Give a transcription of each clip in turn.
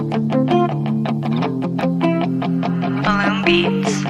Balloon Beats.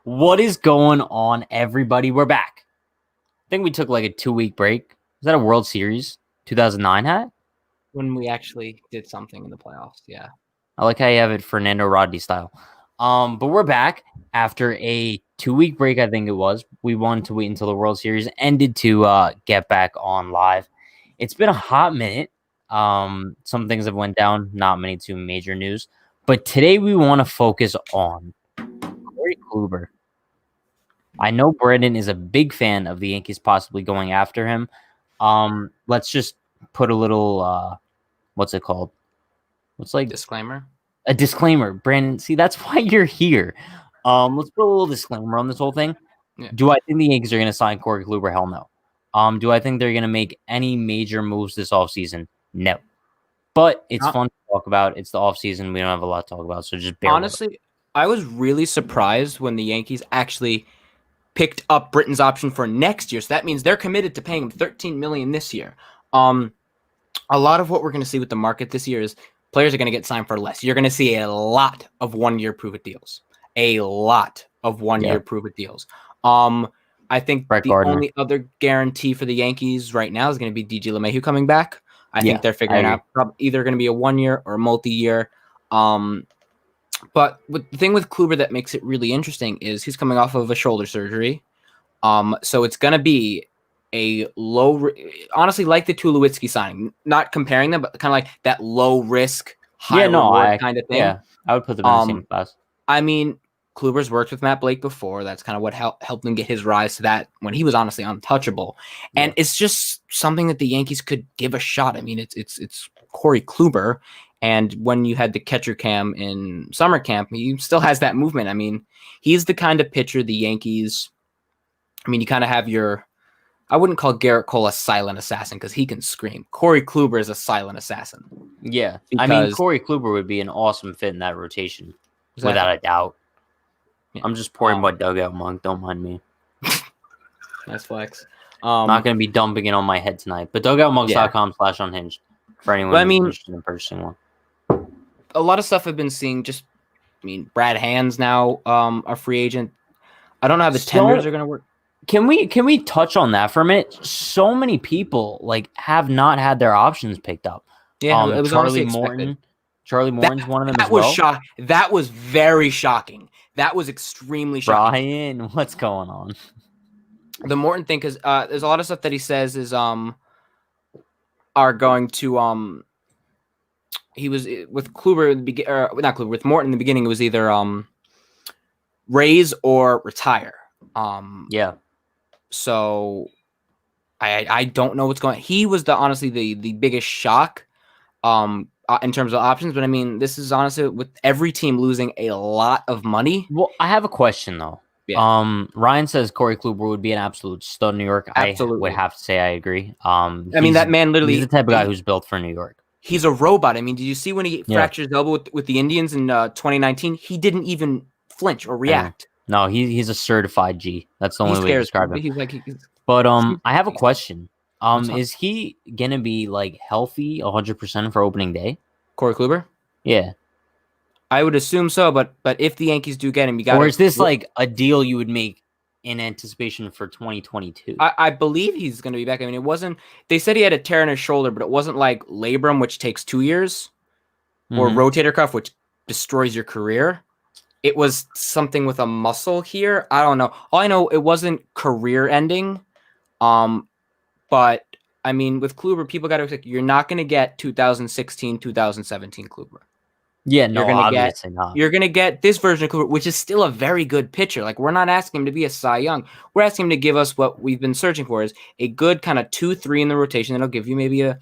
What is going on, everybody? We're back. I think we took like a 2-week break. Is that a World Series 2009 hat? When we actually did something in the playoffs, yeah. I like how you have it Fernando Rodney style. But we're back after a 2-week break, I think it was. We wanted to wait until the World Series ended to get back on live. It's been a hot minute. Some things have went down, not many too major news. But today we want to focus on Kluber. I know Brendan is a big fan of the Yankees possibly going after him. Let's just put a little what's it called? What's like disclaimer? A disclaimer. Brandon, see, that's why you're here. Let's put a little disclaimer on this whole thing. Yeah. Do I think the Yankees are going to sign Corey Kluber? Hell no. Do I think they're going to make any major moves this offseason? No. But it's fun to talk about. It's the offseason. We don't have a lot to talk about, so just bear Honestly, with it. I was really surprised when the Yankees actually picked up Britton's option for next year. So that means they're committed to paying him $13 million this year. A lot of what we're going to see with the market this year is players are going to get signed for less. You're going to see a lot of one-year prove-it deals. A lot of one-year prove-it deals. I think only other guarantee for the Yankees right now is going to be DJ LeMahieu coming back. I think they're figuring out either going to be a 1-year or a multi-year. But the thing with Kluber that makes it really interesting is he's coming off of a shoulder surgery. So it's going to be a honestly, like the Tulowitzki signing, not comparing them, but kind of like that low risk, high reward kind of thing. Yeah, I would put them in the same class. I mean, Kluber's worked with Matt Blake before. That's kind of what helped him get his rise to that when he was honestly untouchable. And it's just something that the Yankees could give a shot. I mean, it's Corey Kluber. And when you had the catcher cam in summer camp, he still has that movement. I mean, he's the kind of pitcher the Yankees, I mean, you kind of have I wouldn't call Garrett Cole a silent assassin because he can scream. Corey Kluber is a silent assassin. Yeah. I mean, Corey Kluber would be an awesome fit in that rotation, without a doubt. Yeah. I'm just pouring my dugout mug. Don't mind me. Nice flex. I'm not going to be dumping it on my head tonight. But dugoutmugs.com/unhinged for anyone who's interested in purchasing one. A lot of stuff I've been seeing. Brad Hand's now a free agent. I don't know how the tenders are going to work. Can we touch on that for a minute? So many people have not had their options picked up. Yeah, it was Charlie Morton. Charlie Morton's one of them as well. That was very shocking. That was extremely shocking. Brian, what's going on? The Morton thing, because there's a lot of stuff that he says is are going to he was with Kluber not Kluber, with Morton in the beginning. It was either raise or retire. So I don't know what's going on. He was honestly the biggest shock in terms of options. But I mean, this is honestly with every team losing a lot of money. Well, I have a question though. Yeah. Ryan says Corey Kluber would be an absolute stud in New York. I would Absolutely. have to say I agree. I mean, that man He's literally the type of guy who's built for New York. he's a robot. I mean, did you see when he Yeah. fractured his elbow with the Indians in 2019? He didn't even flinch or react. No, he's a certified G. That's the only way to describe him. He's like, But I have a question. What's up? Is he gonna be like healthy 100% for opening day? Corey Kluber? Yeah. I would assume so, but if the Yankees do get him, you got. Or is this like a deal you would make in anticipation for 2022? I believe he's going to be back. I mean, it wasn't. They said he had a tear in his shoulder, but it wasn't like labrum, which takes 2 years, or rotator cuff, which destroys your career. It was something with a muscle here. I don't know. All I know, it wasn't career ending. But I mean, with Kluber, people got to expect you're not going to get 2016, 2017 Kluber. Yeah, no, obviously not. You're gonna get this version of Kluber, which is still a very good pitcher. Like, we're not asking him to be a Cy Young. We're asking him to give us what we've been searching for, is a good kind of 2-3 in the rotation that'll give you maybe a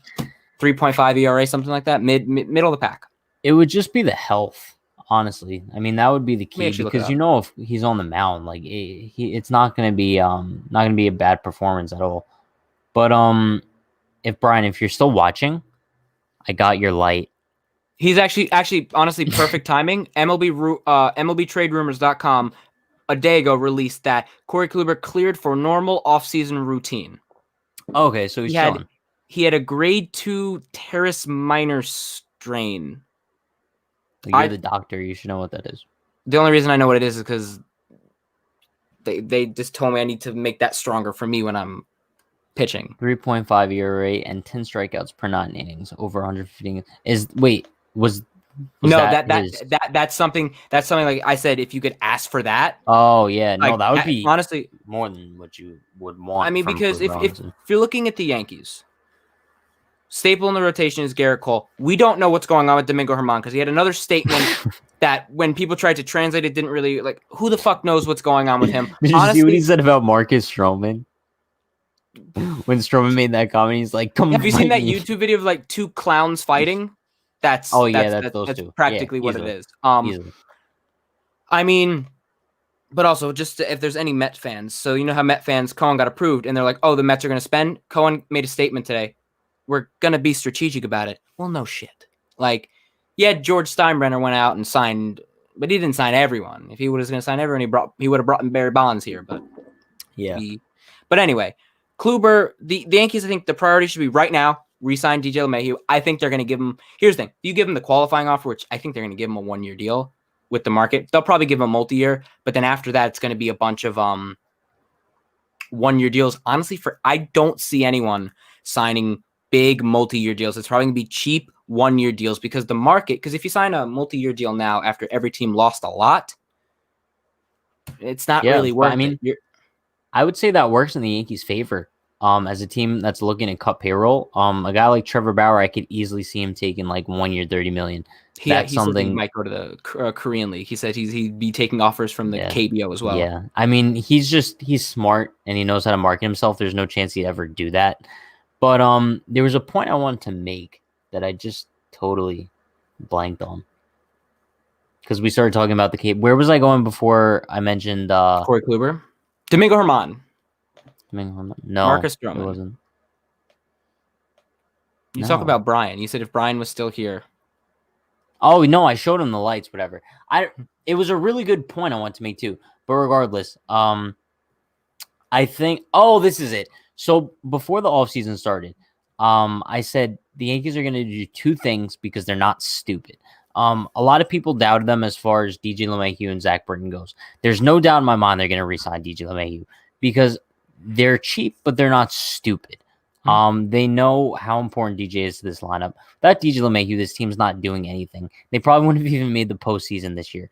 3.5 ERA, something like that, middle of the pack. It would just be the health, honestly. I mean, that would be the key, because if he's on the mound, like it's not gonna be a bad performance at all. But if you're still watching, I got your light. He's actually, honestly, perfect timing. MLBTradeRumors.com a day ago released that Corey Kluber cleared for normal offseason routine. Okay, so he had a grade 2 teres minor strain. You're the doctor. You should know what that is. The only reason I know what it is because they just told me I need to make that stronger for me when I'm pitching. 3.5 ERA and 10 strikeouts per 9 innings, over 150. That's something like I said, if you could ask for that. Oh yeah, no, that would be honestly more than what you would want. I mean, because if you're looking at the Yankees, staple in the rotation is Garrett Cole. We don't know what's going on with Domingo Germán because he had another statement that when people tried to translate it, didn't really like. Who the fuck knows what's going on with him? Did you see what he said about Marcus Stroman? When Stroman made that comment, he's like, "Come." Have you seen that YouTube video of like two clowns fighting? That's those two. Practically what it is. Easily. I mean, but also just if there's any Met fans, so you know how Met fans, Cohen got approved, and they're like, "Oh, the Mets are going to spend." Cohen made a statement today. We're going to be strategic about it. Well, no shit. Like, yeah, George Steinbrenner went out and signed, but he didn't sign everyone. If he was going to sign everyone, he would have brought in Barry Bonds here. But yeah. But anyway, Kluber, the Yankees, I think the priority should be right now, re-sign DJ LeMahieu. I think they're going to give him, here's the thing, if you give him the qualifying offer, which I think they're going to give him a 1-year deal with the market, they'll probably give him a multi-year, but then after that, it's going to be a bunch of 1-year deals. Honestly, I don't see anyone signing big multi-year deals. It's probably going to be cheap 1-year deals because the market, because if you sign a multi-year deal now after every team lost a lot, it's not really worth it. I would say that works in the Yankees' favor. As a team that's looking to cut payroll, a guy like Trevor Bauer, I could easily see him taking like 1 year, $30 million. That's something he might go to the Korean League. He said he'd be taking offers from the KBO as well. Yeah, I mean, he's smart and he knows how to market himself. There's no chance he'd ever do that. But there was a point I wanted to make that I just totally blanked on because we started talking about the Cape. Where was I going before I mentioned Corey Kluber? Domingo Germán. No, Marcus Stroman. It wasn't. You talk about Brian. You said if Brian was still here. Oh no, I showed him the lights. Whatever. It was a really good point I want to make too. But regardless, I think. Oh, this is it. So before the offseason started, I said the Yankees are going to do 2 things because they're not stupid. A lot of people doubted them as far as DJ LeMahieu and Zach Britton goes. There's no doubt in my mind they're going to re-sign DJ LeMahieu because they're cheap, but they're not stupid. They know how important DJ is to this lineup. Without DJ LeMahieu, this team's not doing anything. They probably wouldn't have even made the postseason this year.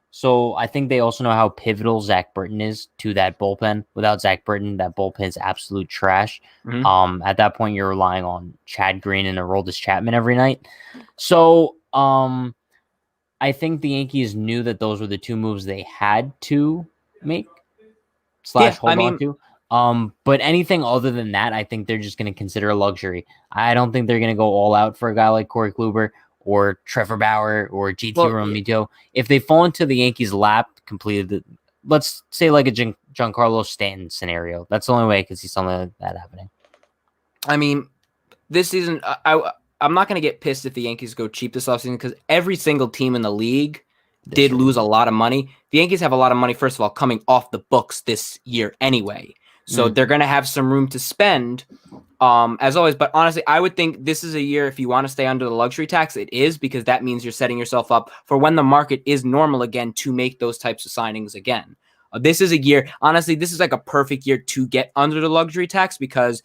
So I think they also know how pivotal Zach Britton is to that bullpen. Without Zach Britton, that bullpen is absolute trash. At that point, you're relying on Chad Green and Aroldis Chapman every night. So I think the Yankees knew that those were the 2 moves they had to make. slash I hold on mean, to. But anything other than that, I think they're just going to consider a luxury. I don't think they're going to go all out for a guy like Corey Kluber or Trevor Bauer or GT well, Romito. If they fall into the Yankees' lap completely, let's say like a Giancarlo Stanton scenario. That's the only way I could see something like that happening. I mean, this season, I'm not going to get pissed if the Yankees go cheap this offseason because every single team in the league did lose a lot of money. The Yankees have a lot of money, first of all, coming off the books this year anyway. So they're going to have some room to spend, as always. But honestly, I would think this is a year, if you want to stay under the luxury tax, it is, because that means you're setting yourself up for when the market is normal again to make those types of signings again. This is a year, honestly, this is like a perfect year to get under the luxury tax because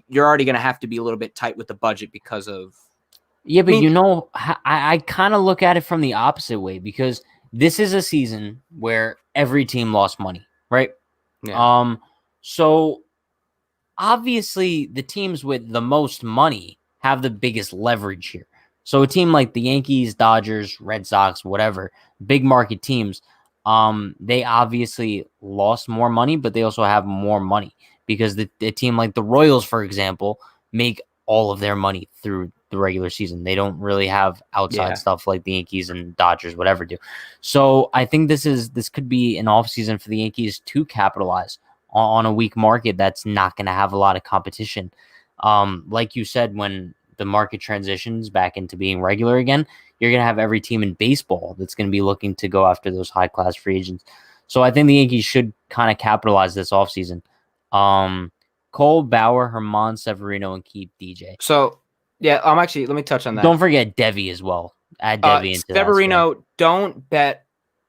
you're already going to have to be a little bit tight with the budget because of. Yeah, but I kind of look at it from the opposite way because this is a season where every team lost money, right? Yeah. So obviously the teams with the most money have the biggest leverage here. So a team like the Yankees, Dodgers, Red Sox, whatever, big market teams, they obviously lost more money, but they also have more money because the team like the Royals, for example, make all of their money through the regular season. They don't really have outside stuff like the Yankees and Dodgers, whatever do. So I think this could be an off season for the Yankees to capitalize on a weak market that's not going to have a lot of competition. Like you said, when the market transitions back into being regular again, you're going to have every team in baseball that's going to be looking to go after those high-class free agents. So I think the Yankees should kind of capitalize this offseason. Cole, Bauer, Herman, Severino, and keep DJ. So, yeah, let me touch on that. Don't forget Devi as well. Add Devi into Severino, don't bet.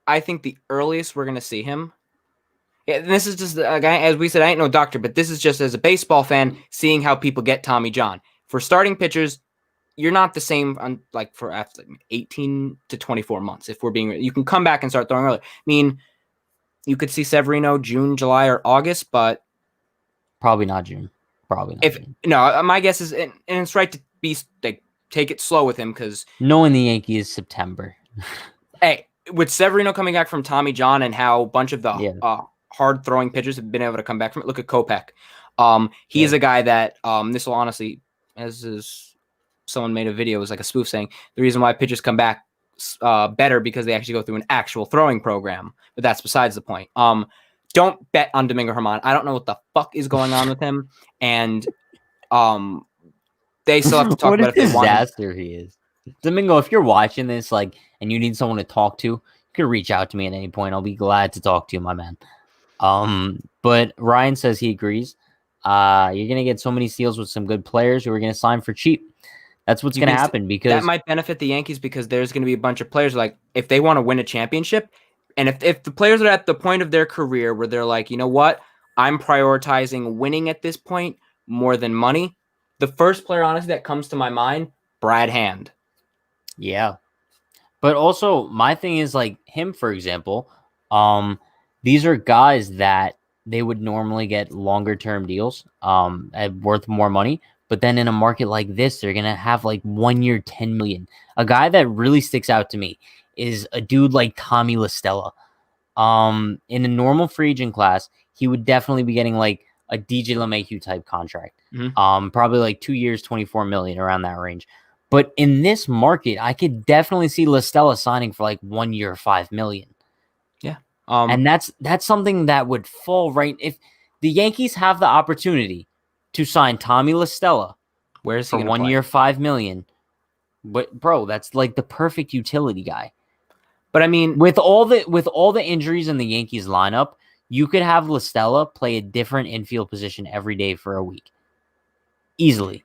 I think the earliest we're going to see him. Yeah, this is just a guy, as we said, I ain't no doctor, but this is just as a baseball fan, seeing how people get Tommy John. For starting pitchers, you're not the same on for after 18 to 24 months. If we're being, you can come back and start throwing early. I mean, you could see Severino June, July, or August, but probably not June. June. No, my guess is, and it's right to be take it slow with him because knowing the Yankees September. Hey, with Severino coming back from Tommy John and how a bunch of the hard throwing pitchers have been able to come back from it. Look at Kopech. He is a guy that this will honestly, someone made a video, it was like a spoof saying the reason why pitchers come back better because they actually go through an actual throwing program. But that's besides the point. Don't bet on Domingo Germán. I don't know what the fuck is going on with him, and they still have to talk about if they want. What a disaster he is. Domingo, if you're watching this, and you need someone to talk to, you can reach out to me at any point. I'll be glad to talk to you, my man. But Ryan says he agrees. You're gonna get so many steals with some good players who are gonna sign for cheap. That's what's gonna happen because that might benefit the Yankees because there's gonna be a bunch of players if they want to win a championship, and if the players are at the point of their career where they're like, you know what, I'm prioritizing winning at this point more than money. The first player, honestly, that comes to my mind, Brad Hand. Yeah. But also, my thing is him, for example, these are guys that they would normally get longer-term deals worth more money. But then in a market like this, they're going to have 1 year, $10 million. A guy that really sticks out to me is a dude like Tommy La Stella. In a normal free agent class, he would definitely be getting a DJ LeMahieu type contract. Mm-hmm. Probably 2 years, $24 million, around that range. But in this market, I could definitely see La Stella signing for 1 year, $5 million. Yeah. And that's something that would fall right. If the Yankees have the opportunity to sign Tommy La Stella, where is he for 1 year, $5 million? But bro, that's the perfect utility guy. But I mean, with all the injuries in the Yankees lineup, you could have La Stella play a different infield position every day for a week, easily.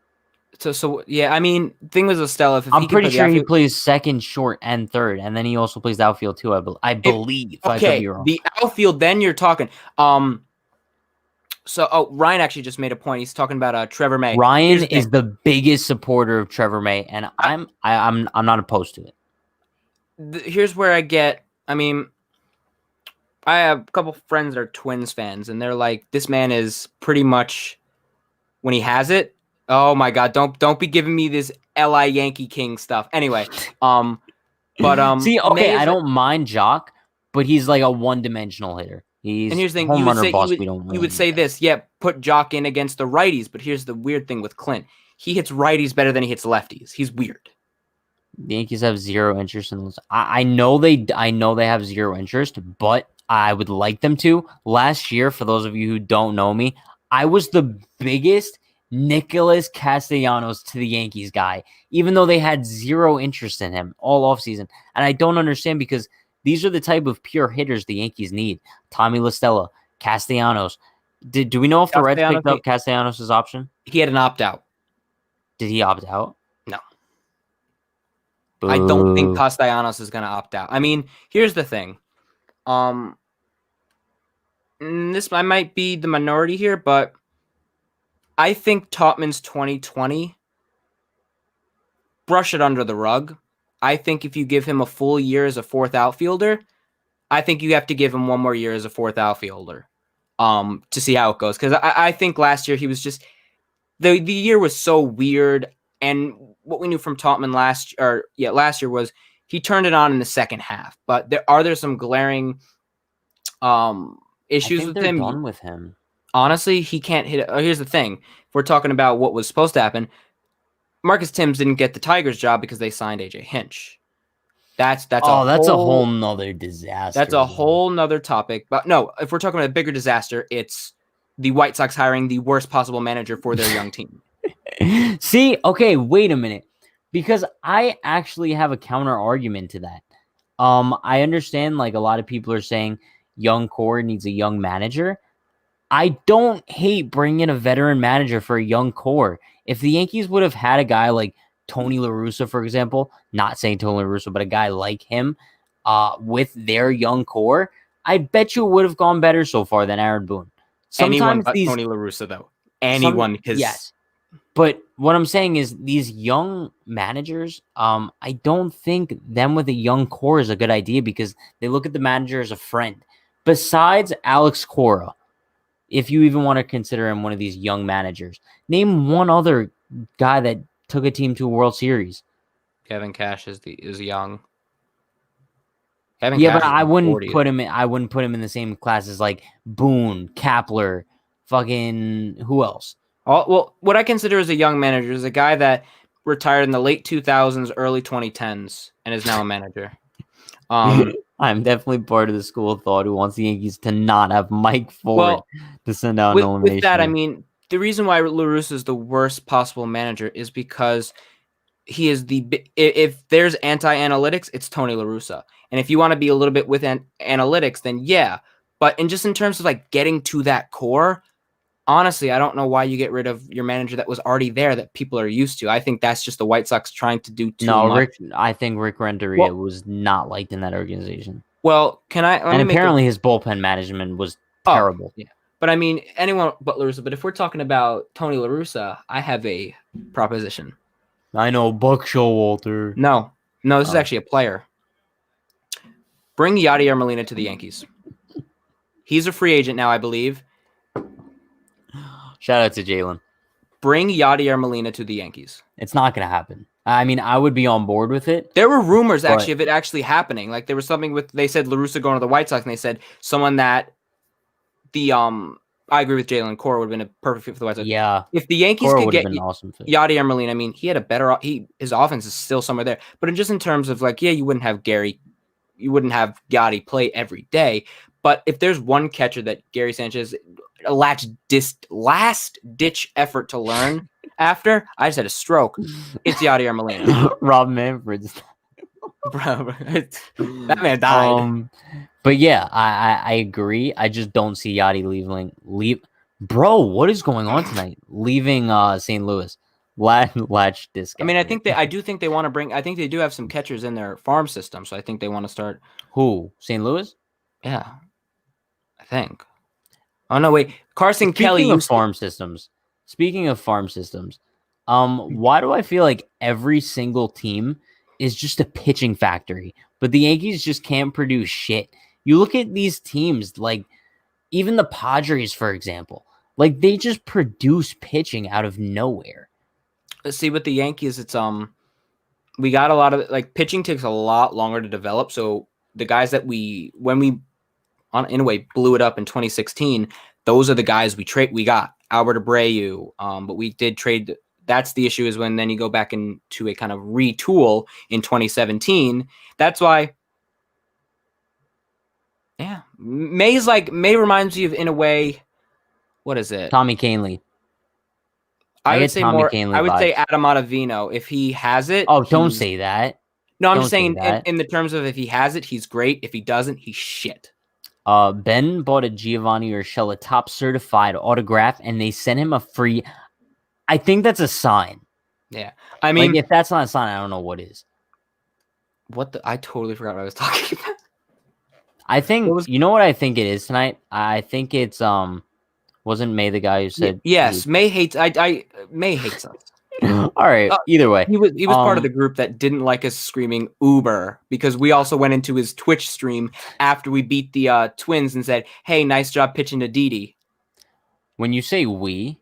So yeah, I mean, thing with La Stella, I'm pretty sure he plays second, short, and third, and then he also plays the outfield too. I believe. Okay, I could be wrong. The outfield. Then you're talking. So Ryan actually just made a point. He's talking about Trevor May. Ryan is the biggest supporter of Trevor May, and I'm not opposed to it. Here's where I get. I mean, I have a couple friends that are Twins fans, and they're like, "This man is pretty much when he has it." Oh my God! Don't be giving me this LI Yankee King stuff. Anyway, but see, okay, I don't mind Jock, but he's a one-dimensional hitter. He's And here's the thing: home runner boss. We don't you would win. say this, yeah, put Jock in against the righties. But here's the weird thing with Clint: he hits righties better than he hits lefties. He's weird. The Yankees have zero interest in this. I know they have zero interest, but I would like them to. Last year, for those of you who don't know me, I was the biggest Nicholas Castellanos to the Yankees guy, even though they had zero interest in him all offseason. And I don't understand because these are the type of pure hitters the Yankees need. Tommy La Stella, Castellanos. Do we know if the Reds Castellanos, picked up Castellanos' option? he had an opt out. Did he opt out? No. Boo. I don't think Castellanos is going to opt out. I mean, here's the thing. This I might be the minority here, but I think Topman's 2020 brush it under the rug. I think if you give him a full year as a fourth outfielder, I think you have to give him one more year as a fourth outfielder to see how it goes. Because I think last year he was just the year was so weird, and what we knew from Topman last year was he turned it on in the second half. But there are some glaring issues with him. Done with him. Honestly, he can't hit it. Here's the thing: if we're talking about what was supposed to happen, Marcus Timms didn't get the Tigers job because they signed AJ Hinch. That's a whole nother disaster. That's a whole nother topic. But no, if we're talking about a bigger disaster, it's the White Sox hiring the worst possible manager for their young team. See, okay, wait a minute. Because I actually have a counter argument to that. I understand like a lot of people are saying young core needs a young manager. I don't hate bringing in a veteran manager for a young core. If the Yankees would have had a guy like Tony La Russa, for example, not saying Tony La Russa, but a guy like him with their young core, I bet you it would have gone better so far than Aaron Boone. Anyone but Tony La Russa, though. Anyone. Yes. But what I'm saying is these young managers, I don't think them with a young core is a good idea because they look at the manager as a friend. Besides Alex Cora, if you even want to consider him one of these young managers, name one other guy that took a team to a World Series. Kevin Cash is young. But I wouldn't put him in the same class as like Boone, Kapler, fucking who else? Well, what I consider as a young manager is a guy that retired in the late 2000s, early 2010s, and is now a manager. I'm definitely part of the school of thought who wants the Yankees to not have Mike Ford to send out an elimination. With that, I mean, the reason why La Russa is the worst possible manager is because he is if there's anti-analytics, it's Tony La Russa. And if you want to be a little bit with analytics, then yeah. But in terms of like getting to that core, honestly, I don't know why you get rid of your manager that was already there that people are used to. I think that's just the White Sox trying to do too much. I think Rick Renteria was not liked in that organization. Well, apparently his bullpen management was terrible. Yeah. But I mean, anyone but La Russa. But if we're talking about Tony La Russa, I have a proposition. I know, Buck Showalter. No, this is actually a player. Bring Yadier Molina to the Yankees. He's a free agent now, I believe. Shout out to Jalen. Bring Yadier Molina to the Yankees. It's not going to happen. I mean, I would be on board with it. There were rumors actually of it actually happening. Like there was something they said La Russa going to the White Sox, and they said someone that I agree with Jalen. Cora would have been a perfect fit for the White Sox. Yeah. If the Yankees could get awesome Yadier Molina, I mean, he had a better his offense is still somewhere there. But in terms of like, yeah, you wouldn't have Yadi play every day. But if there's one catcher that Gary Sanchez a last ditch effort to learn after, I just had a stroke. It's Yadier Molina. Rob Manfred's. Bro, that man died. But yeah, I agree. I just don't see Yadi Bro, what is going on tonight? Leaving St. Louis. Latch this. I mean, I do think they want to bring. I think they do have some catchers in their farm system, so I think they want to start. Who? St. Louis? Yeah, I think. Oh no, wait. Carson Kelly. Speaking of farm systems, why do I feel like every single team is just a pitching factory, but the Yankees just can't produce shit? You look at these teams, like even the Padres, for example, like they just produce pitching out of nowhere. Let's see, with the Yankees, it's we got a lot of like pitching takes a lot longer to develop. So the guys that when we in a way blew it up in 2016. Those are the guys we got. Albert Abreu, but we did trade. That's the issue, is when then you go back into a kind of retool in 2017. That's why, yeah, May reminds you of, in a way, what is it? Tommy Kahnle. I would get say Tommy more. Kahnle I would say vibes. Adam Ottavino. If he has it, Oh, don't say that. No, I'm Don't just say saying that. in the terms of, if he has it, he's great. If he doesn't, he's shit. Ben bought a Giovanni Urshela top certified autograph, and they sent him a free. I think that's a sign. Yeah, I mean, like, if that's not a sign, I don't know what is. I totally forgot what I was talking about. I think you know what I think it is tonight. I think it's wasn't May the guy who said yes? May hates. May hates us. All right. Either way, he was part of the group that didn't like us screaming Uber, because we also went into his Twitch stream after we beat the Twins and said, "Hey, nice job pitching to Didi." When you say we,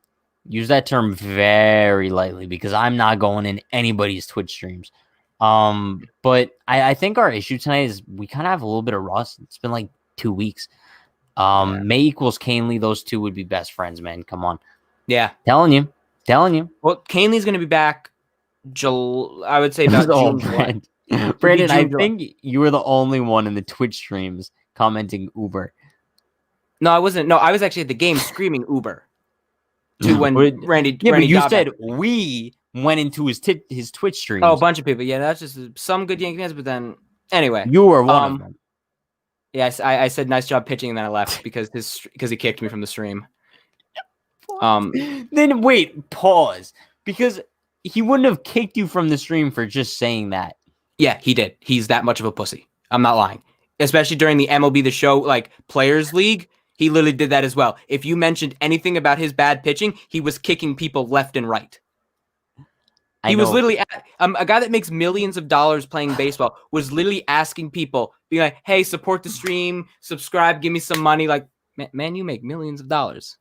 use that term very lightly, because I'm not going in anybody's Twitch streams. But I think our issue tonight is we kind of have a little bit of rust. It's been like 2 weeks. May equals Kahnle. Those two would be best friends, man. Come on. Yeah. Telling you. Well, Kahnle's going to be back, I would say about June. Brandon, I think you were the only one in the Twitch streams commenting Uber. No, I wasn't. No, I was actually at the game screaming Uber. To when Randy but you said we went into his Twitch streams. Oh, a bunch of people. Yeah, that's just some good Yankee fans. But then, anyway, you were one of them. Yes, I said nice job pitching, and then I left because he kicked me from the stream. Then wait, pause, because he wouldn't have kicked you from the stream for just saying that. Yeah, he did. He's that much of a pussy. I'm not lying. Especially during the MLB The Show, like, Players League, he literally did that as well. If you mentioned anything about his bad pitching, he was kicking people left and right. He was literally a guy that makes millions of dollars playing baseball was literally asking people, being like, "Hey, support the stream, subscribe, give me some money." Like, man, you make millions of dollars.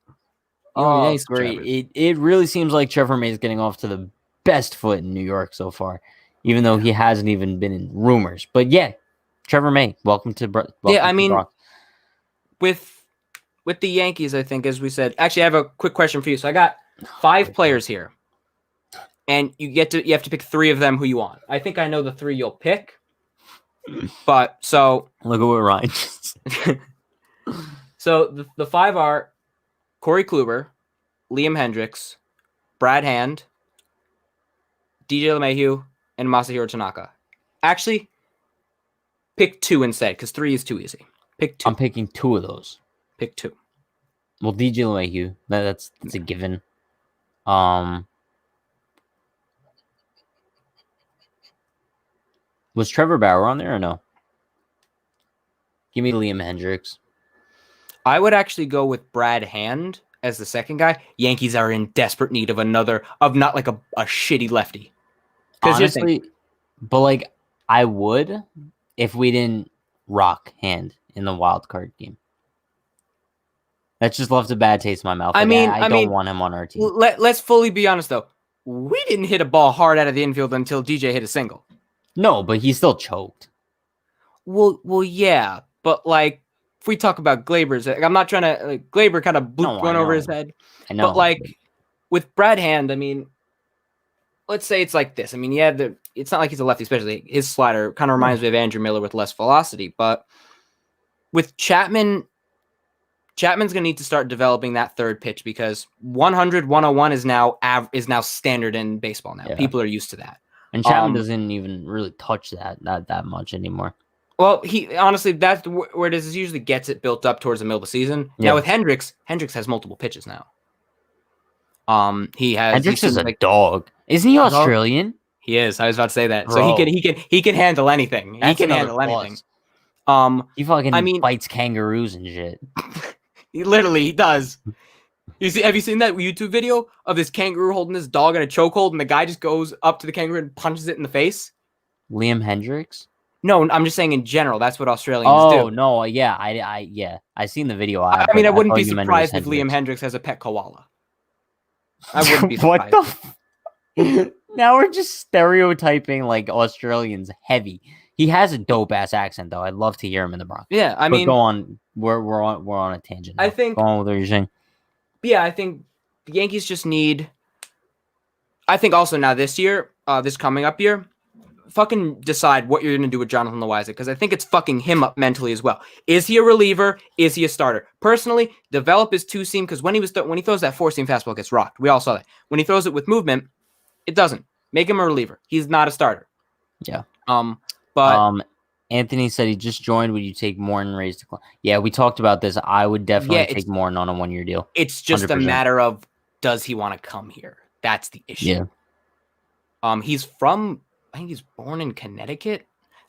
Oh, great! It really seems like Trevor May is getting off to the best foot in New York so far, even though he hasn't even been in rumors. But yeah, Trevor May, welcome to Brock. with the Yankees, I think, as we said. Actually, I have a quick question for you. So I got 5 players here. And you have to pick 3 of them who you want. I think I know the 3 you'll pick. But so look at what Ryan just So the 5 are Corey Kluber, Liam Hendricks, Brad Hand, DJ LeMahieu, and Masahiro Tanaka. Actually, pick 2 instead, because 3 is too easy. Pick 2. I'm picking 2 of those. Pick 2. Well, DJ LeMahieu, that's a given. Was Trevor Bauer on there or no? Give me Liam Hendricks. I would actually go with Brad Hand as the second guy. Yankees are in desperate need of not like a shitty lefty. Honestly, but like I would if we didn't rock Hand in the wild card game. That's just left a bad taste in my mouth. Like, I don't want him on our team. Let's fully be honest though. We didn't hit a ball hard out of the infield until DJ hit a single. No, but he still choked. Well, yeah, but like if we talk about Glaber's, like, I'm not trying to Glaber kind of went over his head. I know, but like with Brad Hand, I mean, let's say it's like this. I mean, yeah, it's not like he's a lefty, especially his slider kind of reminds me of Andrew Miller with less velocity. But with Chapman's going to need to start developing that third pitch because 100, 101 is now standard in baseball now. Yeah. People are used to that. And Chapman doesn't even really touch that much anymore. Well, he honestly, that's where this usually gets it built up towards the middle of the season. Yeah. Now with Hendricks has multiple pitches now. Hendricks is a dog. Isn't he Australian? He is. I was about to say that. Bro. So he can handle anything. He can handle anything. He fucking fights kangaroos and shit. He does. Have you seen that YouTube video of this kangaroo holding this dog in a chokehold and the guy just goes up to the kangaroo and punches it in the face? Liam Hendricks? No, I'm just saying in general. That's what Australians do. Oh no, yeah, I seen the video. I wouldn't be surprised if Liam Hendricks has a pet koala. I wouldn't be surprised. What the? Now we're just stereotyping like Australians heavy. He has a dope ass accent though. I'd love to hear him in the Bronx. Yeah, I But mean, go on. We're on a tangent now. I think. Go on with what you're saying. Yeah, I think the Yankees just need. I think also now this year, this coming up year, fucking decide what you're going to do with Jonathan Loaiza, because I think it's fucking him up mentally as well. Is he a reliever? Is he a starter? Personally, develop his two seam, because when he throws that four seam fastball, it gets rocked. We all saw that. When he throws it with movement, it doesn't. Make him a reliever. He's not a starter. Yeah. But Anthony said he just joined. Would you take Morton raised to? Yeah, we talked about this. I would definitely take Morton on a 1 year deal. It's just 100%. A matter of, does he want to come here? That's the issue. Yeah. He's from. I think he's born in Connecticut.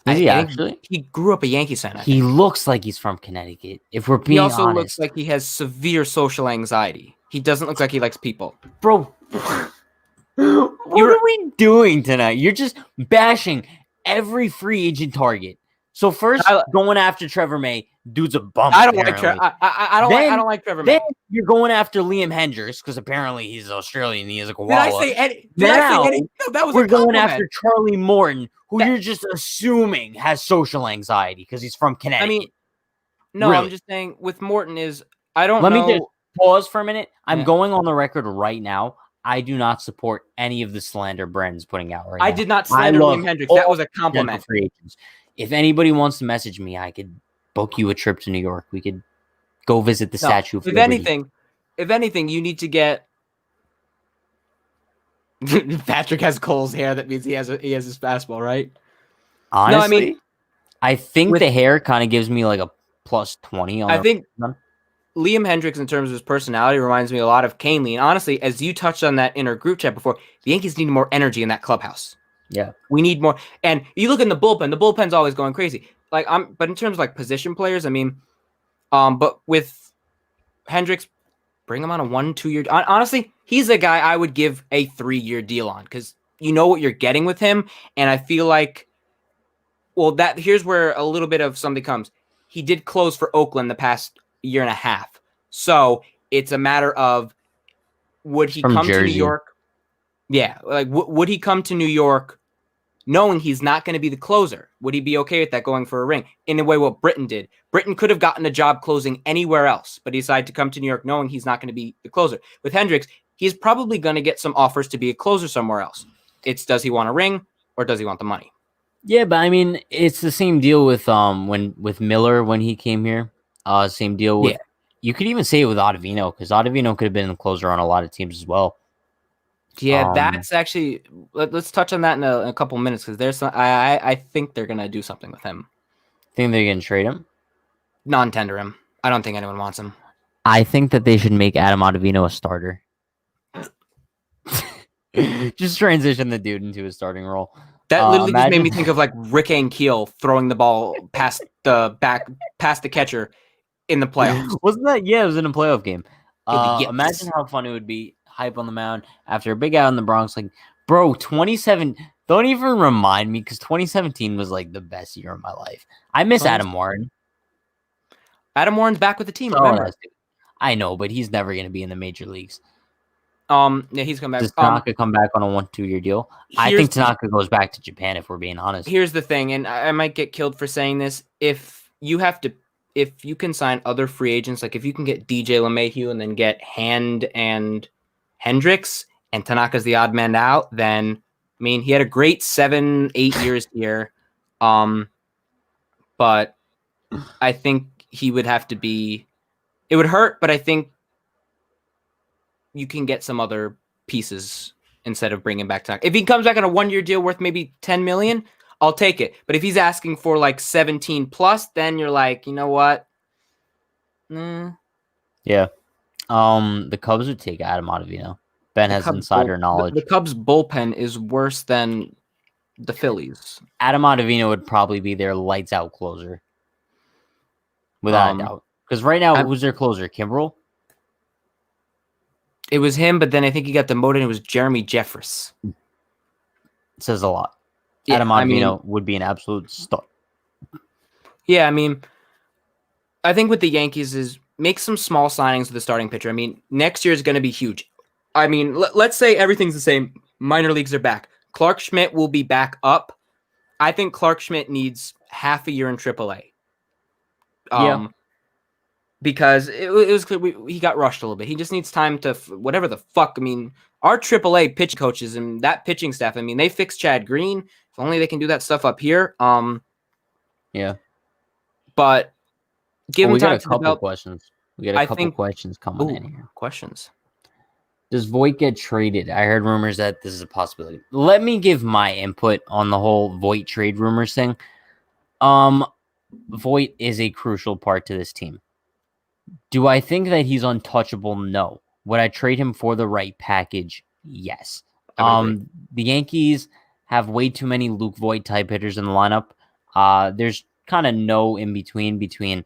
Is he actually? He grew up a Yankees fan. He looks like he's from Connecticut. If we're being honest, he also looks like he has severe social anxiety. He doesn't look like he likes people, bro. What are we doing tonight? You're just bashing every free agent target. So first, going after Trevor May, dude's a bum. I don't like Trevor. I don't like Trevor May. Then you're going after Liam Hendricks because apparently he's Australian. He is a koala. Did I say Eddie? No, that was we're going after Charlie Morton, who you're just assuming has social anxiety because he's from Connecticut. I mean, no, really? I'm just saying with Morton is I don't. Let me just pause for a minute. I'm going on the record right now. I do not support any of the slander Brandon's putting out right now. I did not slander Liam Hendricks. That was a compliment. Free agents. If anybody wants to message me, I could book you a trip to New York. We could go visit the Statue of Liberty. If anything, you need to get. Patrick has Cole's hair. That means he has his fastball, right? Honestly, I think the hair kind of gives me like a +20 on. I think Liam Hendricks, in terms of his personality, reminds me a lot of Kane Lee. And honestly, as you touched on that in our group chat before, the Yankees need more energy in that clubhouse. Yeah, we need more. And you look in the bullpen. The bullpen's always going crazy. But in terms of like position players, I mean, but with Hendricks, bring him on a 1-2 year. Honestly, he's a guy I would give a 3-year deal on because you know what you're getting with him. And I feel like, well, here's where a little bit of something comes. He did close for Oakland the past year and a half, so it's a matter of would he come to New York? Yeah, like would he come to New York knowing he's not going to be the closer? Would he be okay with that going for a ring? In a way, what Britton did. Britton could have gotten a job closing anywhere else, but he decided to come to New York knowing he's not going to be the closer. With Hendricks, he's probably going to get some offers to be a closer somewhere else. It's does he want a ring or does he want the money? Yeah, but I mean, it's the same deal with with Miller when he came here. Same deal with. Yeah. You could even say it with Ottavino because Ottavino could have been the closer on a lot of teams as well. Yeah, that's actually. Let's touch on that in a couple minutes because there's some. I think they're gonna do something with him. Think they're gonna trade him? Non-tender him. I don't think anyone wants him. I think that they should make Adam Ottavino a starter. Just transition the dude into a starting role. That literally just made me think of like Rick Ankiel throwing the ball past the catcher in the playoffs. Wasn't that? Yeah, it was in a playoff game. Imagine how fun it would be. Hype on the mound after a big out in the Bronx. Like, bro, 27. Don't even remind me because 2017 was like the best year of my life. I miss Adam Warren. Adam Warren's back with the team. Remember? I know, but he's never going to be in the major leagues. Yeah, he's come back. Does Tanaka come back on a 1-2 year deal? I think Tanaka goes back to Japan. If we're being honest. Here's the thing, and I might get killed for saying this. If you can sign other free agents, like if you can get DJ LeMahieu and then get Hand and Hendricks and Tanaka's the odd man out, then I mean he had a great 7-8 years here. But I think he would have to be it would hurt, but I think you can get some other pieces instead of bringing back Tanaka. If he comes back on a 1-year deal worth maybe $10 million, I'll take it. But if he's asking for like 17 plus, then you're like, you know what? Yeah. The Cubs would take Adam Ottavino. Ben has insider knowledge. The Cubs bullpen is worse than the Phillies. Adam Ottavino would probably be their lights out closer. Without a doubt. Because right now, who's their closer? Kimbrel? It was him, but then I think he got demoted and it was Jeremy Jeffress. It says a lot. Yeah, Adam Ottavino would be an absolute stud. Yeah, I mean, I think with the Yankees is make some small signings with the starting pitcher. I mean, next year is going to be huge. I mean, let's say everything's the same. Minor leagues are back. Clark Schmidt will be back up. I think Clark Schmidt needs half a year in AAA. Yeah. Because it was clear he got rushed a little bit. He just needs time to whatever the fuck. I mean, our AAA pitch coaches and that pitching staff. I mean, they fixed Chad Green. If only they can do that stuff up here. Yeah. But give Well, him we got time a to couple develop. questions. We got a I couple think. questions coming in Ooh, here. questions. Does Voit get traded? I heard rumors that this is a possibility. Let me give my input on the whole Voit trade rumors thing. Voit is a crucial part to this team. Do I think that he's untouchable? No. Would I trade him for the right package? Yes. I would agree. The Yankees have way too many Luke Voit type hitters in the lineup. There's kind of no in between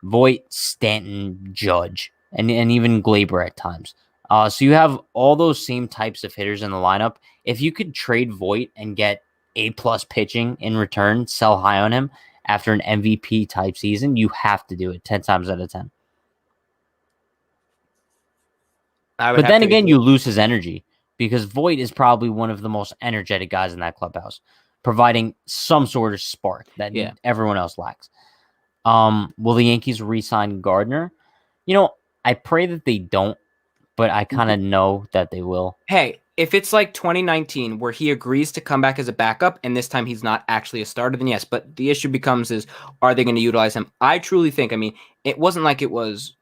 Voit, Stanton, Judge, and even Glaber at times. So you have all those same types of hitters in the lineup. If you could trade Voit and get A+ pitching in return, sell high on him after an MVP type season, you have to do it 10 times out of 10. But then again, you lose his energy because Voit is probably one of the most energetic guys in that clubhouse, providing some sort of spark that everyone else lacks. Will the Yankees re-sign Gardner? I pray that they don't, but I kind of know that they will. Hey, if it's like 2019 where he agrees to come back as a backup and this time he's not actually a starter, then yes. But the issue becomes are they going to utilize him? I truly think, it wasn't like it was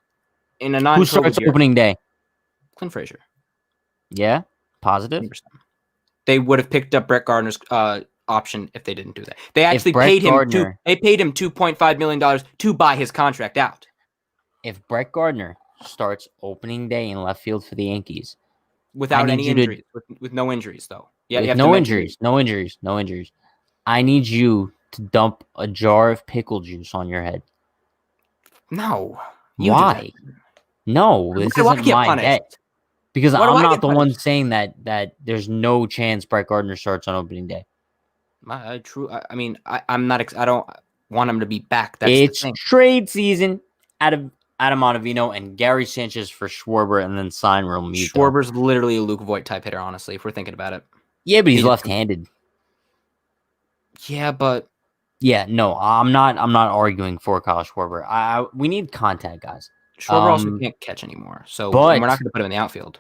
in a non-COVID Who starts year. opening day? Clint Frazier. Yeah? Positive? 100%. They would have picked up Brett Gardner's option if they didn't do that. They actually paid him $2.5 million to buy his contract out. If Brett Gardner starts opening day in left field for the Yankees, without any injuries, with no injuries though. Yeah, no injuries. I need you to dump a jar of pickle juice on your head. No. Why? No, this isn't my bet. Because I'm not the one saying that there's no chance Brett Gardner starts on opening day. I'm not. I don't want him to be back. It's trade season. Adam Ottavino and Gary Sanchez for Schwarber, and then sign Realmuto. Schwarber's literally a Luke Voit type hitter, honestly, if we're thinking about it. Yeah, but he's left-handed. Yeah, but no, I'm not arguing for Kyle Schwarber. We need contact guys. Schwarber also can't catch anymore, so we're not going to put him in the outfield.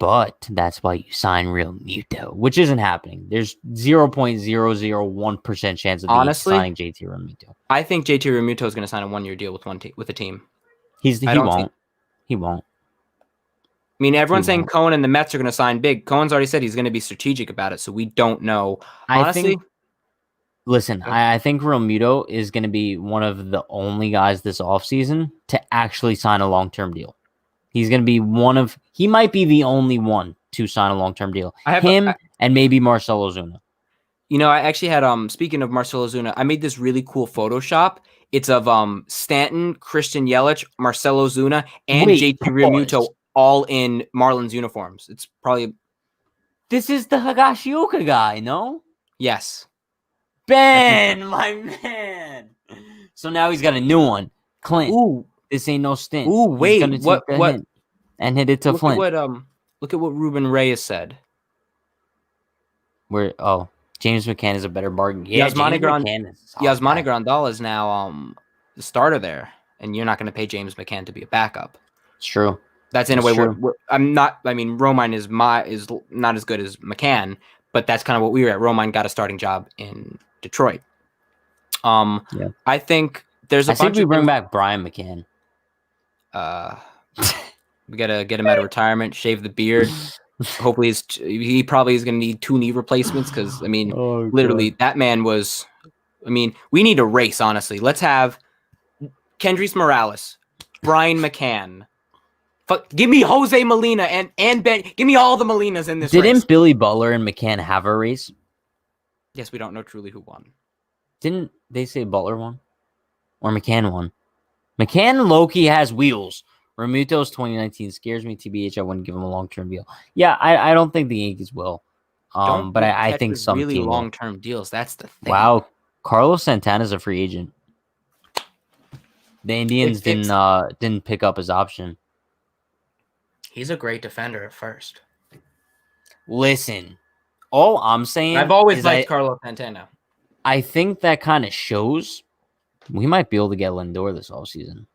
But that's why you sign Realmuto, which isn't happening. There's 0.001% chance of signing JT Realmuto. I think JT Realmuto is going to sign a 1-year deal with a team. He won't. He won't. I mean, everyone's saying Cohen and the Mets are going to sign big. Cohen's already said he's going to be strategic about it, so we don't know. Honestly, I think Realmuto is going to be one of the only guys this offseason to actually sign a long-term deal. He's going to be he might be the only one to sign a long-term deal. And maybe Marcell Ozuna. I actually had, speaking of Marcell Ozuna, I made this really cool Photoshop. It's of Stanton, Christian Yelich, Marcell Ozuna, and JT Realmuto all in Marlins uniforms. It's probably... This is the Higashioka guy, no? Yes. Ben, my man. So now he's got a new one. Clint. Ooh. This ain't no stint. Ooh, wait. What? And hit it to Flint. Look at what Ruben Reyes said. James McCann is a better bargain. Yeah, Yasmani Grandal is now the starter there, and you're not going to pay James McCann to be a backup. It's true. That's in a way. Romine is not as good as McCann, but that's kind of what we were at. Romine got a starting job in Detroit. I think there's I think we bring back Brian McCann. We gotta get him out of retirement, shave the beard. Hopefully, he probably is gonna need 2 knee replacements because literally that man was. We need a race. Honestly, let's have Kendrys Morales, Brian McCann. Give me Jose Molina and Ben. Give me all the Molinas in this race. Didn't Billy Butler and McCann have a race? Yes, we don't know truly who won. Didn't they say Butler won? Or McCann won? McCann low-key has wheels. Realmuto's 2019 scares me. TBH, I wouldn't give him a long-term deal. Yeah, I don't think the Yankees will. But I think some really long-term deals. That's the thing. Wow, Carlos Santana's a free agent. The Indians didn't pick up his option. He's a great defender at first. Listen, all I'm saying, I've always liked Carlos Santana. I think that kind of shows we might be able to get Lindor this offseason.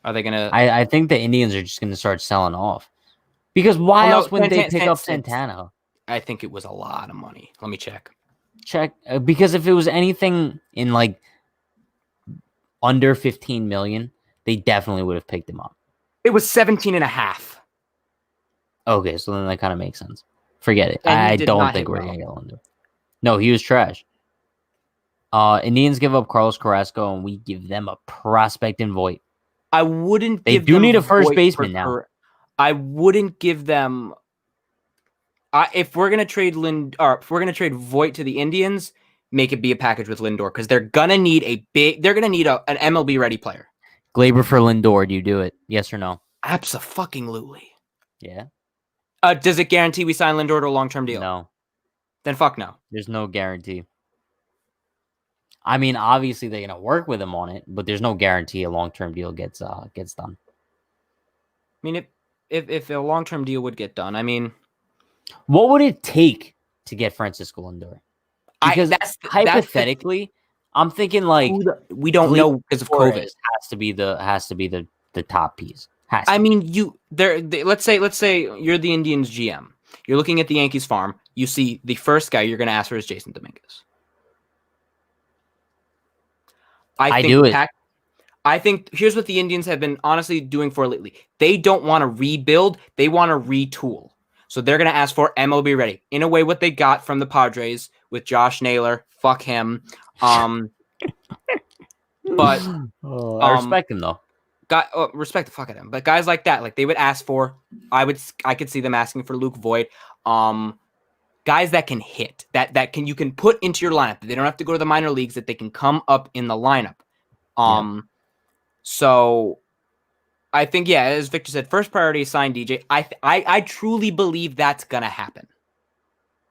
Are they gonna? I think the Indians are just going to start selling off because why else wouldn't they pick up Santana? I think it was a lot of money. Let me check. Because if it was anything in like under 15 million, they definitely would have picked him up. It was 17.5. Okay, so then that kind of makes sense. Forget it. I don't think we're going to get Lindor. No, he was trash. Indians give up Carlos Carrasco, and we give them a prospect in Voit. I wouldn't. They do need a first baseman now. I wouldn't give them. If we're gonna trade if we're gonna trade Voit to the Indians, make it be a package with Lindor because they're gonna need They're gonna need an MLB ready player. Glaber for Lindor. Do you do it? Yes or no? Abso-fucking-lutely. Yeah. Does it guarantee we sign Lindor to a long-term deal? No. Then fuck no. There's no guarantee. I mean, obviously they're gonna work with him on it, but there's no guarantee a long-term deal gets done. I mean, if a long-term deal would get done, I mean, what would it take to get Francisco Lindor? Because hypothetically, I'm thinking like we don't know because of COVID. Has to be the top piece. I mean, let's say you're the Indians GM. You're looking at the Yankees farm. You see the first guy you're going to ask for is Jason Dominguez. I think here's what the Indians have been honestly doing for lately. They don't want to rebuild. They want to retool. So they're going to ask for MLB ready. In a way, what they got from the Padres with Josh Naylor. Fuck him. But I respect him though. Respect the fuck out of him. But guys like that, like they would ask for, I could see them asking for Luke Voit. Guys that can hit, that you can put into your lineup. They don't have to go to the minor leagues, that they can come up in the lineup. So I think, yeah, as Victor said, first priority is sign DJ. I truly believe that's gonna happen.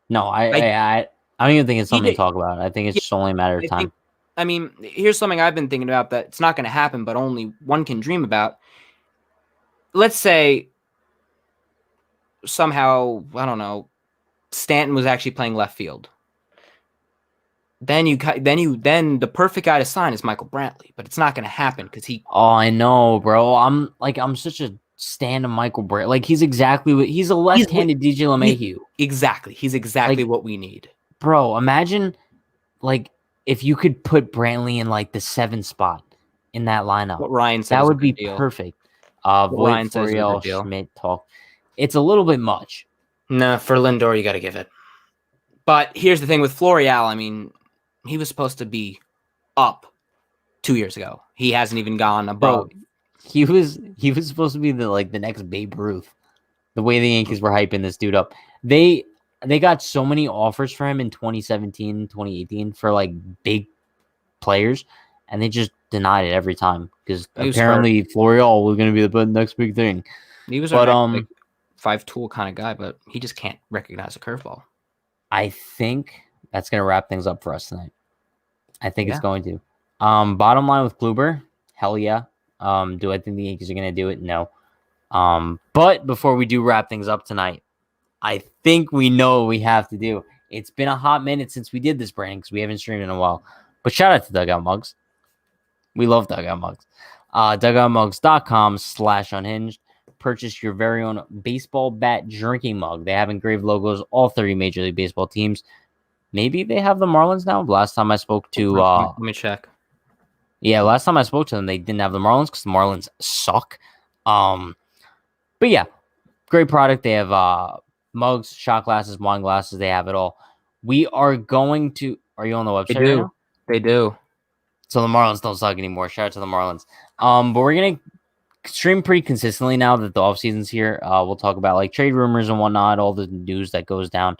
No, I don't even think it's something to talk about. I think it's just only a matter of time. I mean, here's something I've been thinking about that it's not going to happen, but only one can dream about. Let's say somehow, I don't know, Stanton was actually playing left field. Then the perfect guy to sign is Michael Brantley, but it's not going to happen because he. Oh, I know, bro. I'm such a stan of Michael Brantley. Like he's a left-handed DJ LeMahieu. Exactly, he's exactly what we need, bro. Imagine like. If you could put Brantley in like the 7th spot in that lineup, what Ryan said that would be perfect. Voit, Florial, Schmidt talk. It's a little bit much. No, for Lindor, you got to give it. But here's the thing with Florial. I mean, he was supposed to be up 2 years ago. He hasn't even gone above. Bro, he was supposed to be the next Babe Ruth. The way the Yankees were hyping this dude up, they got so many offers for him in 2017, 2018 for like big players, and they just denied it every time because apparently Florial was going to be the next big thing. He was a 5-tool kind of guy, but he just can't recognize a curveball. I think that's going to wrap things up for us tonight. I think it's going to. Bottom line with Kluber, hell yeah. Do I think the Yankees are going to do it? No. But before we do wrap things up tonight, I think we know what we have to do. It's been a hot minute since we did this, Brandon, because we haven't streamed in a while. But shout out to Dugout Mugs. We love Dugout Mugs. DugoutMugs.com/unhinged. Purchase your very own baseball bat drinking mug. They have engraved logos, all 30 Major League Baseball teams. Maybe they have the Marlins now. Last time I spoke to... let me check. Yeah, last time I spoke to them, they didn't have the Marlins because the Marlins suck. But yeah, great product. They have... mugs, shot glasses, wine glasses, they have it all. We are going to... Are you on the website? They do. Right now? They do. So the Marlins don't suck anymore. Shout out to the Marlins. But we're going to stream pretty consistently now that the offseason's here. We'll talk about like trade rumors and whatnot, all the news that goes down.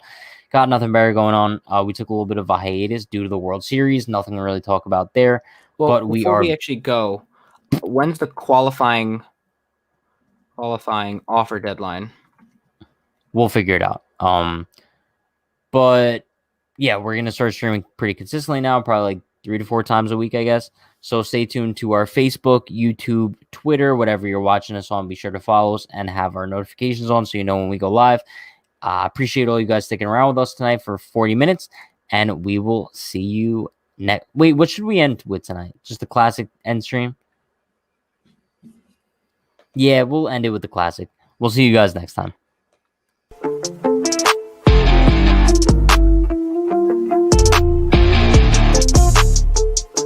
Got nothing better going on. We took a little bit of a hiatus due to the World Series. Nothing to really talk about there. Well, but we actually go, when's the qualifying offer deadline? We'll figure it out. But yeah, we're going to start streaming pretty consistently now, probably like 3 to 4 times a week, I guess. So stay tuned to our Facebook, YouTube, Twitter, whatever you're watching us on. Be sure to follow us and have our notifications on so you know when we go live. Appreciate all you guys sticking around with us tonight for 40 minutes. and we will see you next. Wait, what should we end with tonight? Just the classic end stream? Yeah, we'll end it with the classic. We'll see you guys next time.